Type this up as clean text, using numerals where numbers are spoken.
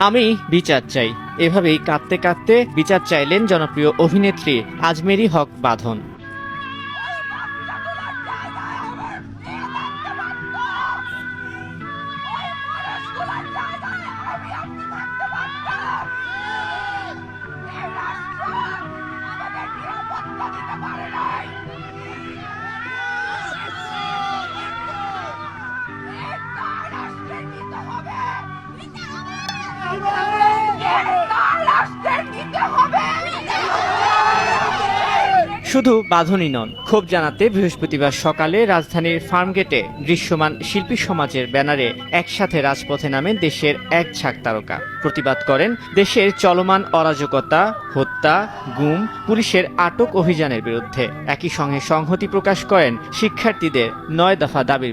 আমি বিচার চাই, এভাবেই কাঁদতে কাঁদতে বিচার চাইলেন জনপ্রিয় অভিনেত্রী আজমেরী হক বাঁধন। শুধু বাঁধনই নন, ক্ষোভ জানাতে বৃহস্পতিবার সকালে রাজধানীর ফার্মগেটে দৃশ্যমান শিল্পী সমাজের ব্যানারে একসাথে রাজপথে নামেন দেশের এক ঝাঁক তারকা। প্রতিবাদ করেন দেশের চলমান অরাজকতা, হত্যা, গুম, পুলিশের আটক অভিযানের বিরুদ্ধে। একই সঙ্গে সংহতি প্রকাশ করেন শিক্ষার্থীদের 9 দফা দাবির